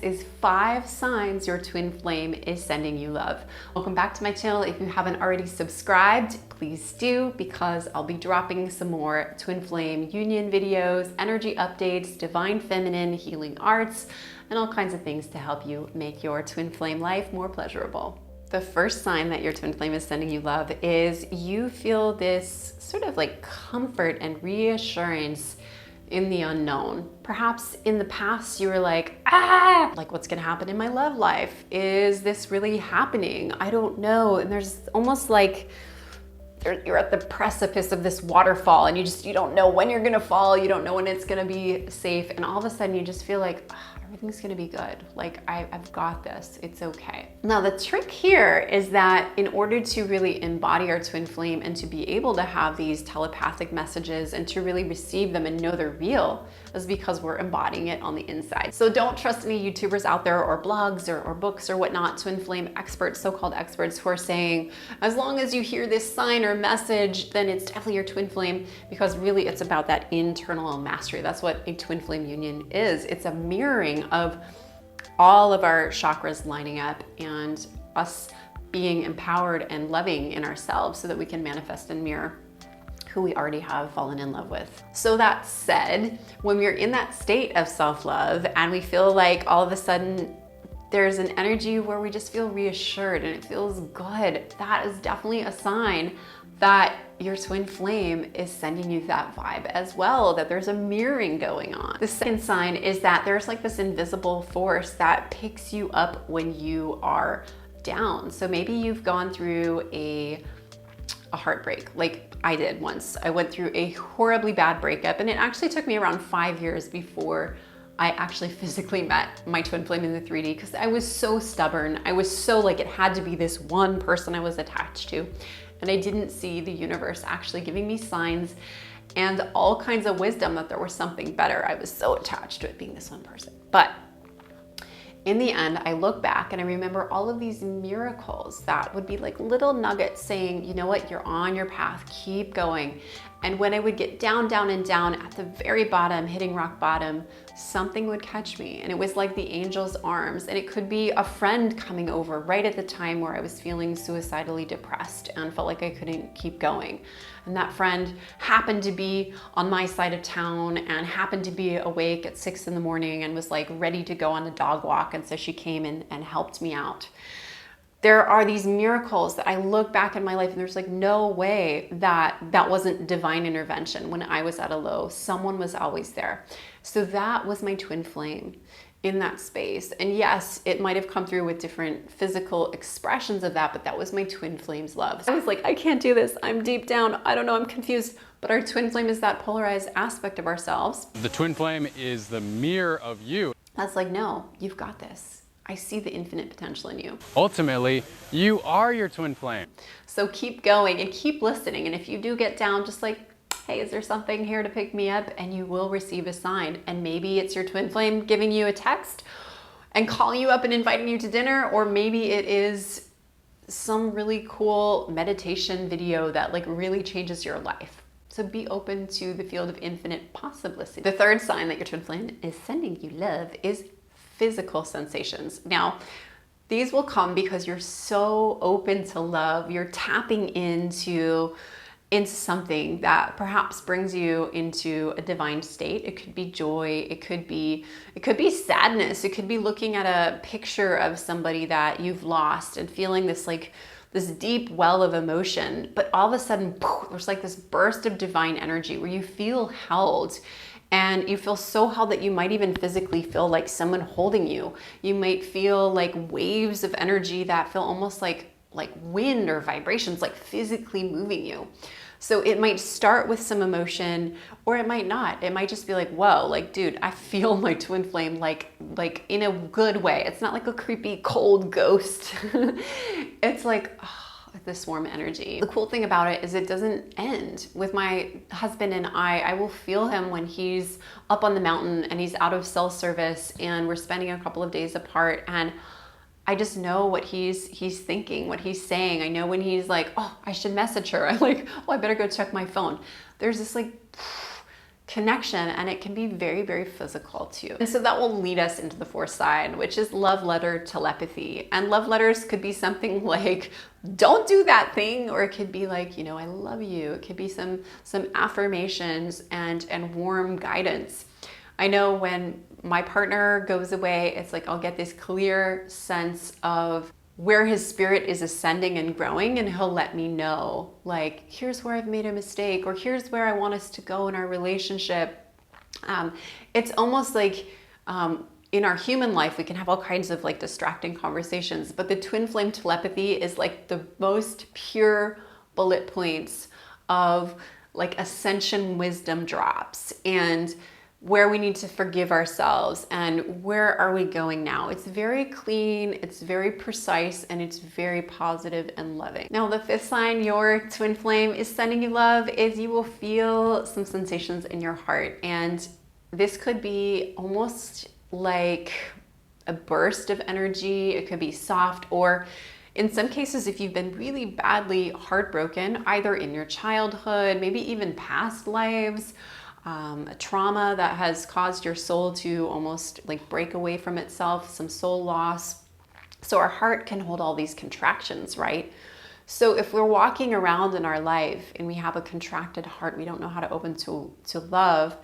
is 5 signs your twin flame is sending you love. Welcome back to my channel. If you haven't already subscribed, please do, because I'll be dropping some more twin flame union videos, energy updates, divine feminine, healing arts, and all kinds of things to help you make your twin flame life more pleasurable. The first sign that your twin flame is sending you love is you feel this sort of like comfort and reassurance in the unknown. Perhaps in the past you were like, like what's gonna happen in my love life? Is this really happening? I don't know. And there's almost like you're at the precipice of this waterfall and you don't know when you're gonna fall, you don't know when it's gonna be safe, and all of a sudden you just feel like, everything's gonna be good. Like I've got this, it's okay. Now the trick here is that in order to really embody our twin flame and to be able to have these telepathic messages and to really receive them and know they're real is because we're embodying it on the inside. So don't trust any YouTubers out there or blogs or books or whatnot, twin flame experts, so-called experts, who are saying, as long as you hear this sign or message, then it's definitely your twin flame, because really it's about that internal mastery. That's what a twin flame union is. It's a mirroring of all of our chakras lining up and us being empowered and loving in ourselves so that we can manifest and mirror who we already have fallen in love with. So that said, when we're in that state of self-love and we feel like all of a sudden there's an energy where we just feel reassured and it feels good, that is definitely a sign that your twin flame is sending you that vibe as well, that there's a mirroring going on. The second sign is that there's like this invisible force that picks you up when you are down. So maybe you've gone through a heartbreak, like I did once. I went through a horribly bad breakup, and it actually took me around 5 years before I actually physically met my twin flame in the 3D, because I was so stubborn. I was so like, it had to be this one person I was attached to. And I didn't see the universe actually giving me signs and all kinds of wisdom that there was something better. I was so attached to it being this one person. But in the end, I look back and I remember all of these miracles that would be like little nuggets saying, you know what, you're on your path, keep going. And when I would get down, down, and down at the very bottom, hitting rock bottom, something would catch me. And it was like the angel's arms. And it could be a friend coming over right at the time where I was feeling suicidally depressed and felt like I couldn't keep going. And that friend happened to be on my side of town and happened to be awake at 6 in the morning and was like ready to go on a dog walk. And so she came in and helped me out. There are these miracles that I look back in my life and there's like no way that wasn't divine intervention. When I was at a low, someone was always there. So that was my twin flame in that space. And yes, it might have come through with different physical expressions of that, but that was my twin flame's love. So I was like, I can't do this. I'm deep down. I don't know. I'm confused. But our twin flame is that polarized aspect of ourselves. The twin flame is the mirror of you. That's like, no, you've got this. I see the infinite potential in you. Ultimately, you are your twin flame. So keep going and keep listening. And if you do get down, just like, hey, is there something here to pick me up? And you will receive a sign. And maybe it's your twin flame giving you a text and calling you up and inviting you to dinner, or maybe it is some really cool meditation video that like really changes your life. So be open to the field of infinite possibility. The third sign that your twin flame is sending you love is physical sensations. Now, these will come because you're so open to love. You're tapping into something that perhaps brings you into a divine state. It could be joy. It could be sadness. It could be looking at a picture of somebody that you've lost and feeling this deep well of emotion. But all of a sudden, there's like this burst of divine energy where you feel held. And you feel so held that you might even physically feel like someone holding you. You might feel like waves of energy that feel almost like wind or vibrations, like physically moving you. So it might start with some emotion, or it might not. It might just be like, whoa, like, dude, I feel my twin flame like in a good way. It's not like a creepy, cold ghost. It's like, this warm energy. The cool thing about it is it doesn't end. With my husband and I will feel him when he's up on the mountain and he's out of cell service and we're spending a couple of days apart, and I just know what he's thinking, what he's saying. I know when he's like, oh, I should message her. I'm like, oh, I better go check my phone. There's this like connection, and it can be very, very physical too. And so that will lead us into the fourth sign, which is love letter telepathy. And love letters could be something like, don't do that thing, or it could be like, you know, I love you. It could be some affirmations and warm guidance. I know when my partner goes away, it's like I'll get this clear sense of where his spirit is ascending and growing, and he'll let me know, like, here's where I've made a mistake, or here's where I want us to go in our relationship. It's almost like in our human life, we can have all kinds of like distracting conversations, but the twin flame telepathy is like the most pure bullet points of like ascension wisdom drops, and where we need to forgive ourselves and where are we going now. It's very clean, it's very precise, and it's very positive and loving. Now, the fifth sign your twin flame is sending you love is you will feel some sensations in your heart. And this could be almost like a burst of energy. It could be soft, or in some cases, if you've been really badly heartbroken, either in your childhood, maybe even past lives, a trauma that has caused your soul to almost like break away from itself, some soul loss. So our heart can hold all these contractions, right? So if we're walking around in our life and we have a contracted heart, we don't know how to open to love,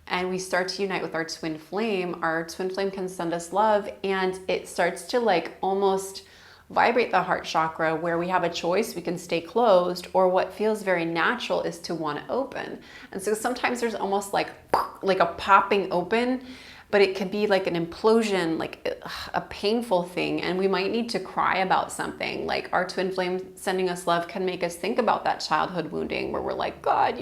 and we start to unite with our twin flame can send us love, and it starts to like almost vibrate the heart chakra, where we have a choice. We can stay closed, or what feels very natural is to want to open. And so sometimes there's almost like a popping open, but it could be like an implosion, like a painful thing. And we might need to cry about something. Like our twin flame sending us love can make us think about that childhood wounding, where we're like, God,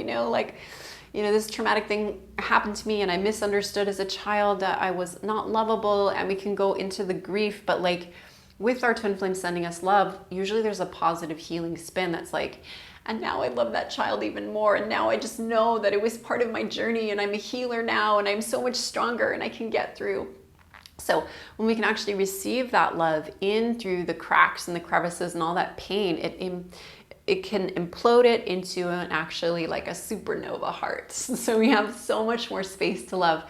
this traumatic thing happened to me and I misunderstood as a child that I was not lovable, and we can go into the grief. But like, with our twin flame sending us love, usually there's a positive healing spin that's like, and now I love that child even more, and now I just know that it was part of my journey, and I'm a healer now, and I'm so much stronger, and I can get through. So when we can actually receive that love in through the cracks and the crevices and all that pain, it can implode it into actually like a supernova heart. So we have so much more space to love.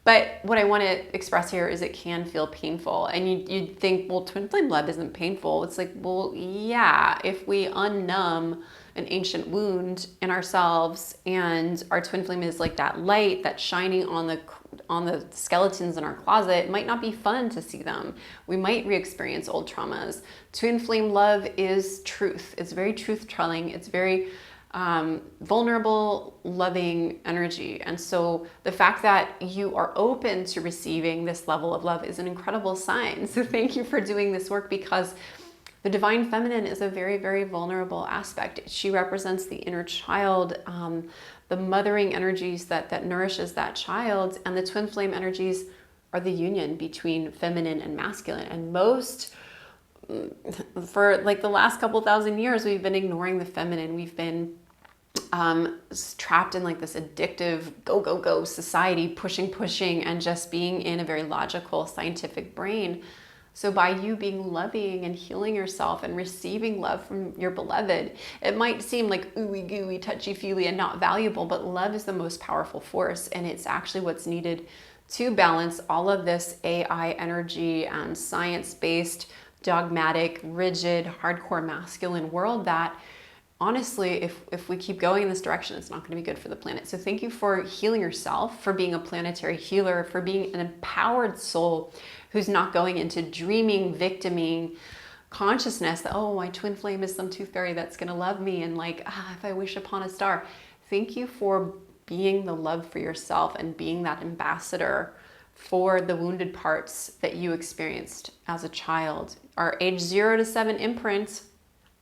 But what I want to express here is it can feel painful. And you'd think, well, twin flame love isn't painful. It's like, well, yeah, if we unnumb an ancient wound in ourselves, and our twin flame is like that light that's shining on the skeletons in our closet, it might not be fun to see them. We might re-experience old traumas. Twin flame love is truth. It's very truth-telling. It's very vulnerable, loving energy. And so the fact that you are open to receiving this level of love is an incredible sign. So thank you for doing this work, because the divine feminine is a very, very vulnerable aspect. She represents the inner child, the mothering energies that nourishes that child, and the twin flame energies are the union between feminine and masculine. And for like the last couple thousand years, we've been ignoring the feminine. We've been trapped in like this addictive go society, pushing, and just being in a very logical, scientific brain. So by you being loving and healing yourself and receiving love from your beloved, it might seem like ooey gooey, touchy-feely, and not valuable, but love is the most powerful force, and it's actually what's needed to balance all of this AI energy and science-based, dogmatic, rigid, hardcore masculine world that honestly, if we keep going in this direction, it's not going to be good for the planet. So thank you for healing yourself, for being a planetary healer, for being an empowered soul who's not going into dreaming, victiming consciousness that, oh, my twin flame is some tooth fairy that's going to love me, and like, if I wish upon a star. Thank you for being the love for yourself and being that ambassador for the wounded parts that you experienced as a child. Our age 0 to 7 imprint,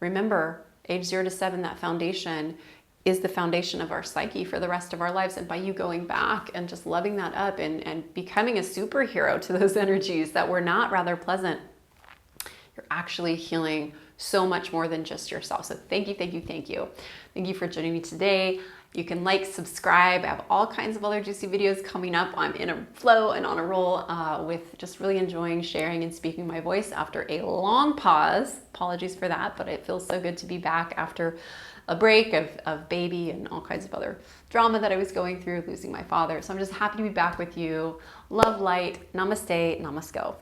remember, age 0 to 7, that foundation is the foundation of our psyche for the rest of our lives. And by you going back and just loving that up and becoming a superhero to those energies that were not rather pleasant, you're actually healing so much more than just yourself. So thank you, thank you, thank you. Thank you for joining me today. You can like, subscribe. I have all kinds of other juicy videos coming up. I'm in a flow and on a roll with just really enjoying sharing and speaking my voice after a long pause. Apologies for that, but it feels so good to be back after a break of baby and all kinds of other drama that I was going through, losing my father. So I'm just happy to be back with you. Love, light, namaste, namasko.